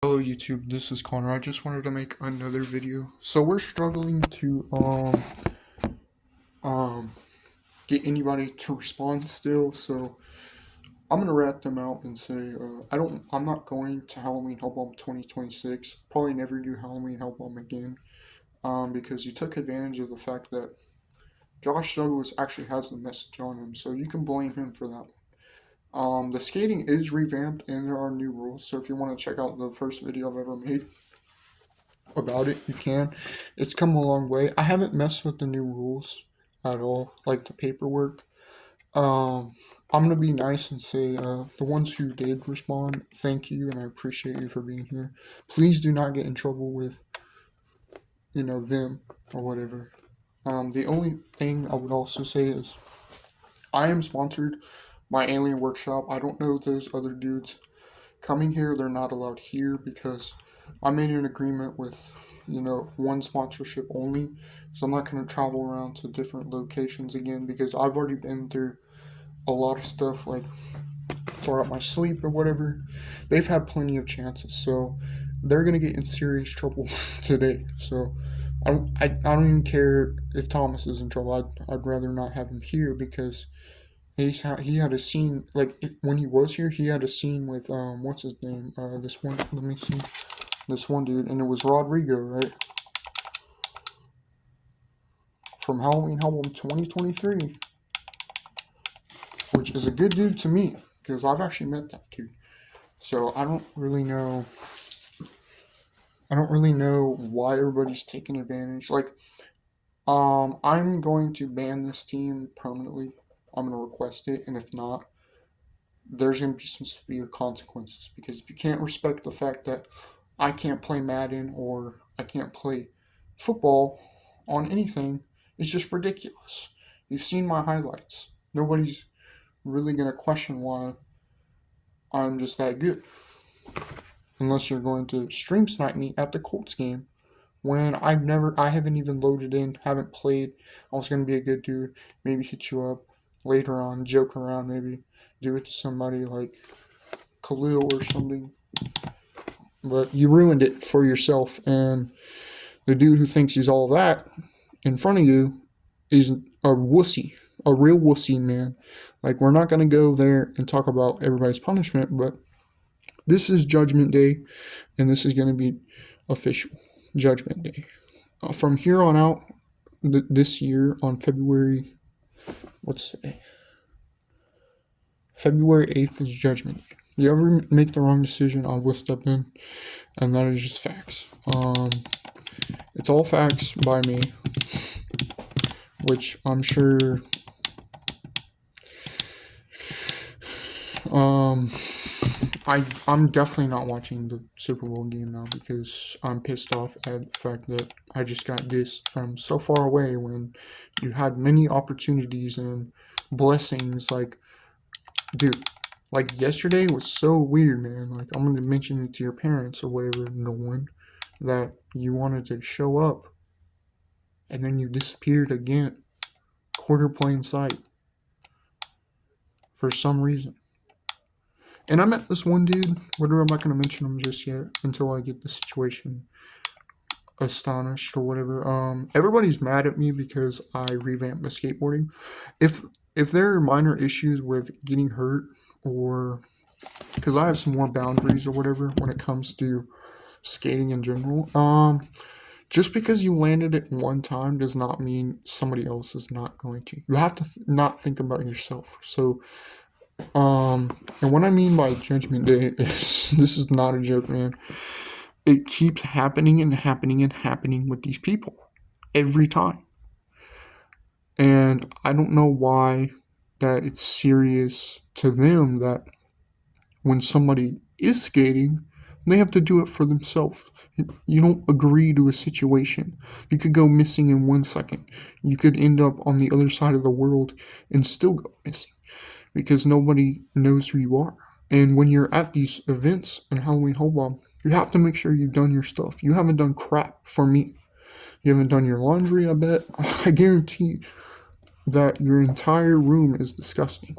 Hello YouTube, this is Connor. I just wanted to make another video. So we're struggling to um get anybody to respond still. So I'm gonna rat them out and say I'm not going to Halloween Help Bomb 2026. Probably never do Halloween Help Bomb again. Because you took advantage of the fact that Josh Douglas actually has the message on him, so you can blame him for that. The skating is revamped and there are new rules. So if you want to check out the first video I've ever made about it, you can. It's come a long way. I haven't messed with the new rules at all, like the paperwork. Um, I'm gonna be nice and say the ones who did respond, thank you, and I appreciate you for being here. Please do not get in trouble with them or whatever. The only thing I would also say is I am sponsored by Alien Workshop. I don't know those other dudes coming here. They're not allowed here because I made an agreement with one sponsorship only, so I'm not going to travel around to different locations again because I've already been through a lot of stuff like throughout my sleep or whatever. They've had plenty of chances, so they're going to get in serious trouble today. So I don't even care if Thomas is in trouble. I'd rather not have him here because he had a scene when he was here. He had a scene with what's his name? This one. Let me see. This one dude, and it was Rodrigo, right? From Halloween Album 2023, which is a good dude to me because I've actually met that dude. So I don't really know. I don't really know why everybody's taking advantage. I'm going to ban this team permanently. I'm gonna request it, and if not, there's gonna be some severe consequences because if you can't respect the fact that I can't play Madden or I can't play football on anything, it's just ridiculous. You've seen my highlights. Nobody's really gonna question why I'm just that good. Unless you're going to stream snipe me at the Colts game when I haven't even loaded in, haven't played. I was gonna be a good dude, maybe hit you up later on, joke around, maybe do it to somebody like Khalil or something. But you ruined it for yourself, and the dude who thinks he's all that in front of you is a wussy, a real wussy, man. Like, we're not going to go there and talk about everybody's punishment, but this is Judgment Day, and this is going to be official Judgment Day. From here on out, this year on February 8th is Judgment Day. You ever make the wrong decision, I will step in, and that is just facts. It's all facts by me, which I'm sure I'm definitely not watching the Super Bowl game now because I'm pissed off at the fact that I just got dissed from so far away when you had many opportunities and blessings. Like, dude, like yesterday was so weird, man. Like, I'm gonna mention it to your parents or whatever, no one, that you wanted to show up and then you disappeared again, quarter plain sight, for some reason. And I met this one dude, whatever, I'm not gonna mention him just yet until I get the situation astonished or whatever. Everybody's mad at me because I revamped the skateboarding. If there are minor issues with getting hurt or because I have some more boundaries or whatever when it comes to skating in general. Just because you landed it one time does not mean somebody else is not going to. You have to not think about yourself. So, and what I mean by Judgment Day is this is not a joke, man. It keeps happening and happening and happening with these people every time. And I don't know why that it's serious to them that when somebody is skating, they have to do it for themselves. You don't agree to a situation. You could go missing in 1 second. You could end up on the other side of the world and still go missing because nobody knows who you are. And when you're at these events in Halloween Hobomb, you have to make sure you've done your stuff. You haven't done crap for me. You haven't done your laundry, I bet. I guarantee that your entire room is disgusting.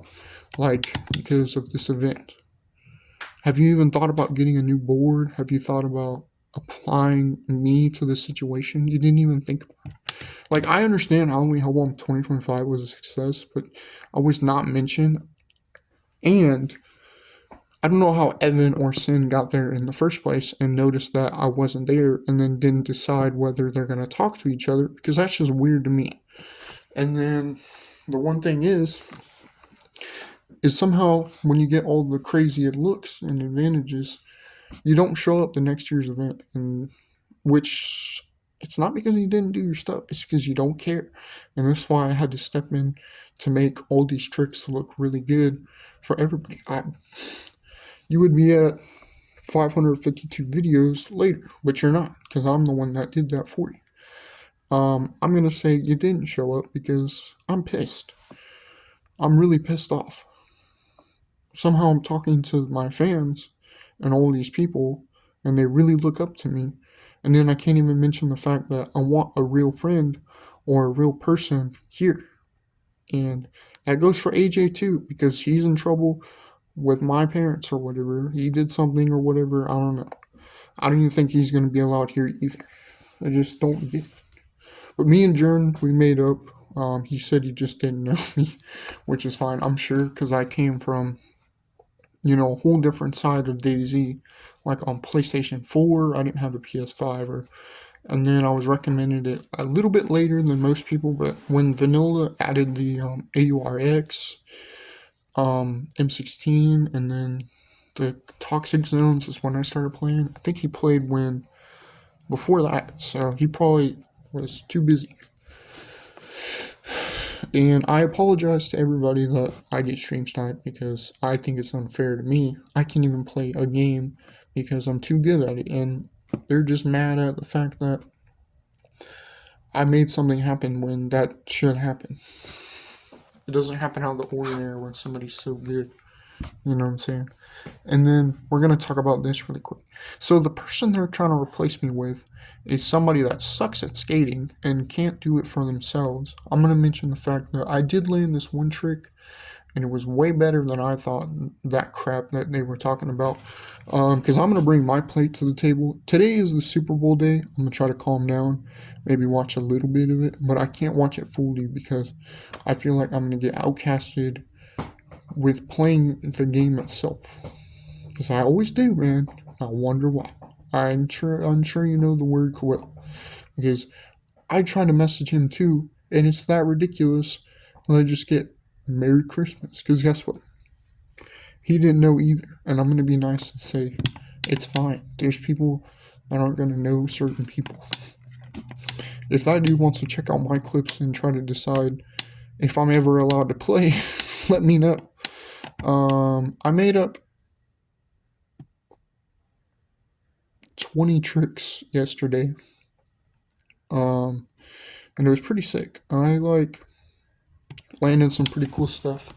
Like, because of this event. Have you even thought about getting a new board? Have you thought about applying me to this situation? You didn't even think about it. Like, I understand Halloween Hellbomb 2025 was a success, but I was not mentioned. And I don't know how Evan or Sin got there in the first place and noticed that I wasn't there and then didn't decide whether they're going to talk to each other, because that's just weird to me. And then the one thing is somehow when you get all the crazy looks and advantages, you don't show up the next year's event, and which it's not because you didn't do your stuff, it's because you don't care. And that's why I had to step in to make all these tricks look really good for everybody. You would be at 552 videos later, but you're not, because I'm the one that did that for you. I'm gonna say you didn't show up because I'm pissed. I'm really pissed off. Somehow I'm talking to my fans and all these people, and they really look up to me. And then I can't even mention the fact that I want a real friend or a real person here. And that goes for AJ too, because he's in trouble with my parents or whatever. He did something or whatever. I don't know. I don't even think he's going to be allowed here either. I just don't get it. But me and Jern, we made up. He said he just didn't know me, which is fine, I'm sure, because I came from, a whole different side of DayZ. Like on PlayStation 4, I didn't have a PS5, and then I was recommended it a little bit later than most people. But when Vanilla added the AURX, M16, and then the Toxic Zones is when I started playing. I think he played before that, so he probably was too busy. And I apologize to everybody that I get stream sniped, because I think it's unfair to me. I can't even play a game because I'm too good at it, and they're just mad at the fact that I made something happen when that should happen. It doesn't happen out of the ordinary when somebody's so good. You know what I'm saying? And then we're going to talk about this really quick. So the person they're trying to replace me with is somebody that sucks at skating and can't do it for themselves. I'm going to mention the fact that I did land this one trick, and it was way better than I thought, that crap that they were talking about. Because I'm going to bring my plate to the table. Today is the Super Bowl day. I'm going to try to calm down, maybe watch a little bit of it, but I can't watch it fully because I feel like I'm going to get outcasted with playing the game itself. Because I always do, man. I wonder why. I'm sure you know the word Quill. Because I try to message him too, and it's that ridiculous. And I just get Merry Christmas. Because guess what? He didn't know either. And I'm going to be nice and say, it's fine. There's people that aren't going to know certain people. If that dude wants to check out my clips and try to decide if I'm ever allowed to play, let me know. I made up 20 tricks yesterday. And it was pretty sick. I landed some pretty cool stuff.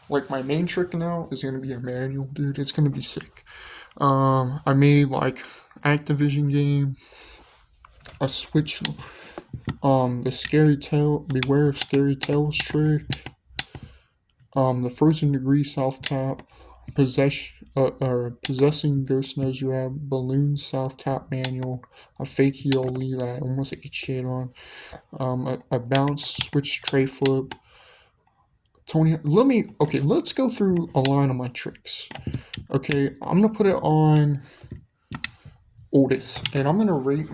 Like my main trick now is gonna be a manual, dude. It's gonna be sick. I made Activision game, a switch, the scary tail, beware of scary tails trick, the frozen degree south tap, possessing ghost knows you have balloon south tap manual, a fake Yoli that I almost ate shit on, a bounce switch tray flip. Tony, let's go through a line of my tricks. Okay, I'm gonna put it on oldest, and I'm gonna rate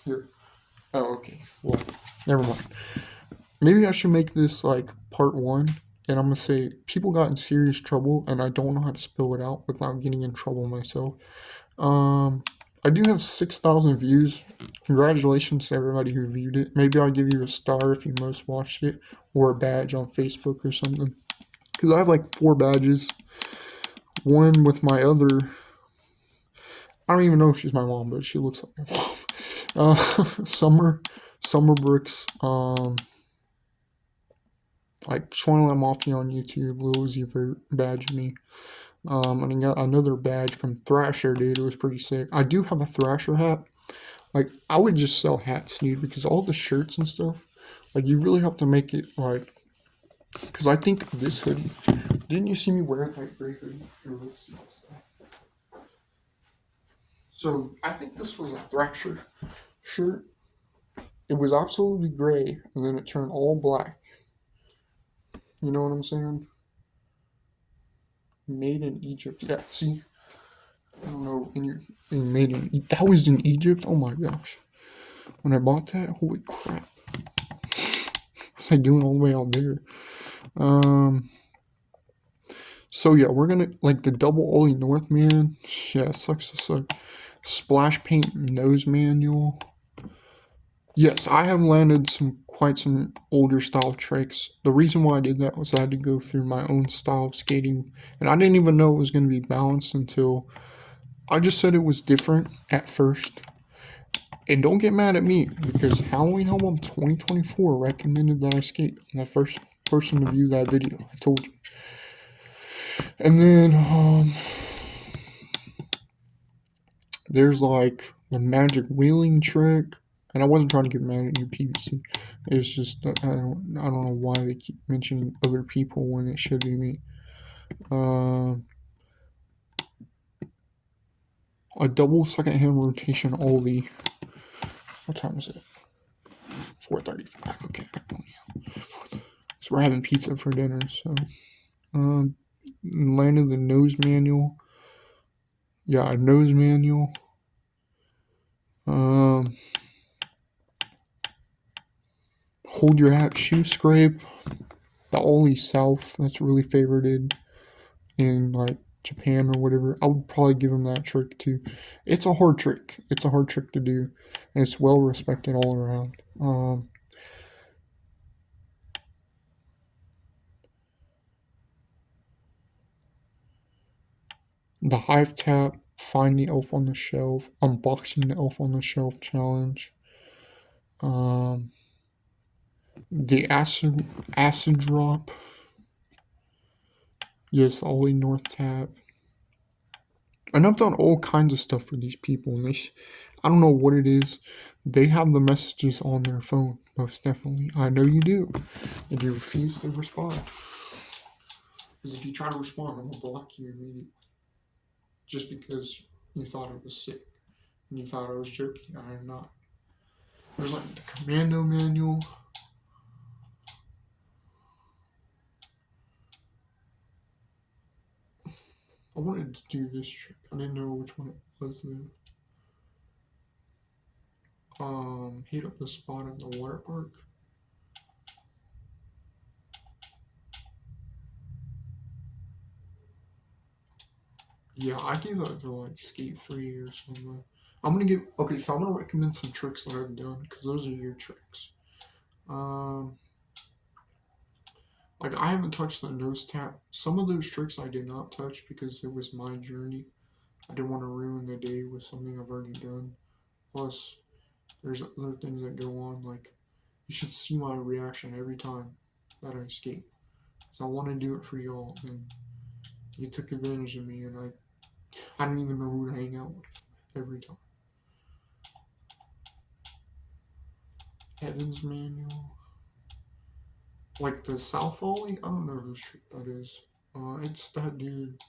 here. Oh, okay. Well, never mind. Maybe I should make this part one, and I'm gonna say people got in serious trouble, and I don't know how to spell it out without getting in trouble myself. I do have 6,000 views. Congratulations to everybody who viewed it. Maybe I'll give you a star if you most watched it, or a badge on Facebook or something. Because I have 4 badges. One with my other. I don't even know if she's my mom, but she looks like my mom. Summer Bricks. Schwannel Mafia on YouTube. Lil Uzi Vert badged me. And I got another badge from Thrasher, dude. It was pretty sick. I do have a Thrasher hat. I would just sell hats, dude, because all the shirts and stuff, you really have to make it, because I think this hoodie, didn't you see me wear that gray hoodie? Here, let's see this stuff. So I think this was a Thrasher shirt. It was absolutely gray, and then it turned all black. You know what I'm saying? Made in Egypt. Yeah. See, I don't know. Made in that was in Egypt. Oh my gosh! When I bought that, holy crap! What's I doing all the way out there? Um. So yeah, we're gonna like the double Ollie North man. Yeah, sucks to suck. Splash paint nose manual. Yes, I have landed quite some older style tricks. The reason why I did that was I had to go through my own style of skating, and I didn't even know it was going to be balanced until I just said it was different at first. And don't get mad at me because Halloween Album 2024 recommended that I skate. I'm the first person to view that video. I told you. And then there's like the magic wheeling trick. And I wasn't trying to get mad at you, PVC. It's just I don't know why they keep mentioning other people when it should be me. Uh, a double second hand rotation ollie. What time is it? 4:35. Okay. So we're having pizza for dinner. So um, landed the nose manual. Yeah, a nose manual. Um, hold your hat shoe scrape. The ollie south. That's really favorited in like Japan or whatever. I would probably give him that trick too. It's a hard trick. It's a hard trick to do, and it's well respected all around. The hive tap, find the elf on the shelf, unboxing the elf on the shelf challenge. Um, the acid drop. Yes, Ollie North tap. And I've done all kinds of stuff for these people, and I don't know what it is. They have the messages on their phone, most definitely. I know you do. And you refuse to respond. Because if you try to respond, I'm going to block you immediately. Just because you thought it was sick. And you thought I was joking. I am not. There's like the commando manual. I wanted to do this trick. I didn't know which one it was though. Heat up the spot at the water park. Yeah, I gave that to like Skate Free or something. I'm gonna give okay, so I'm gonna recommend some tricks that I've done because those are your tricks. Um, like I haven't touched the nose tap. Some of those tricks I did not touch because it was my journey. I didn't want to ruin the day with something I've already done. Plus, there's other things that go on. Like you should see my reaction every time that I skate. So I want to do it for y'all, and you took advantage of me, and I didn't even know who to hang out with every time. Evans manual. Like the South Ollie? I don't know whose trick that is. It's that dude.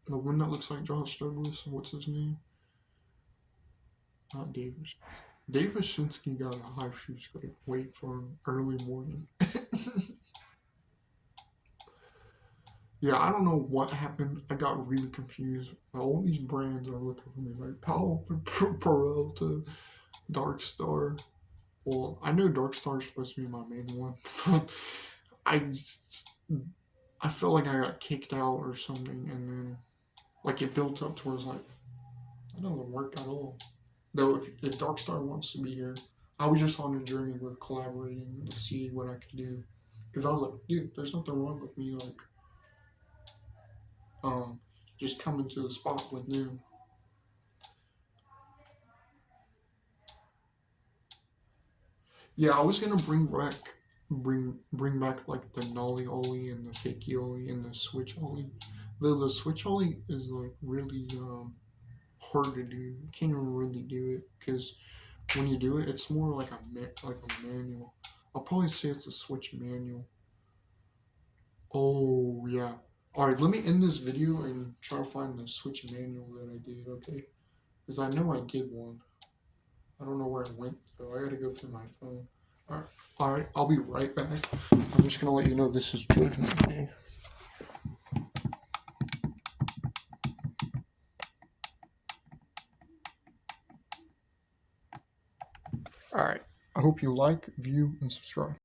The one that looks like Josh Douglas. What's his name? Not Davis. Dave Shinsky got a high shoe scrape. Wait for him. Early morning. Yeah, I don't know what happened. I got really confused. All these brands are looking for me. Like Powell, Peralta, Darkstar. Well, I know Darkstar is supposed to be my main one. I I felt like I got kicked out or something, and then like it built up towards like that doesn't work at all. Though if Darkstar wants to be here, I was just on a journey with collaborating to see what I could do. Because I was like, dude, there's nothing wrong with me like um just coming to the spot with them. Yeah, I was gonna bring back like the nollie ollie and the fakey ollie and the switch ollie. The switch ollie is like really hard to do. You can't even really do it because when you do it, it's more like a manual. I'll probably say it's a switch manual. Oh yeah, Alright, let me end this video and try to find the Switch manual that I did, okay? Because I know I did one. I don't know where it went, though. I gotta go through my phone. Alright, I'll be right back. I'm just gonna let you know this is Jordan. Okay? Alright, I hope you like, view, and subscribe.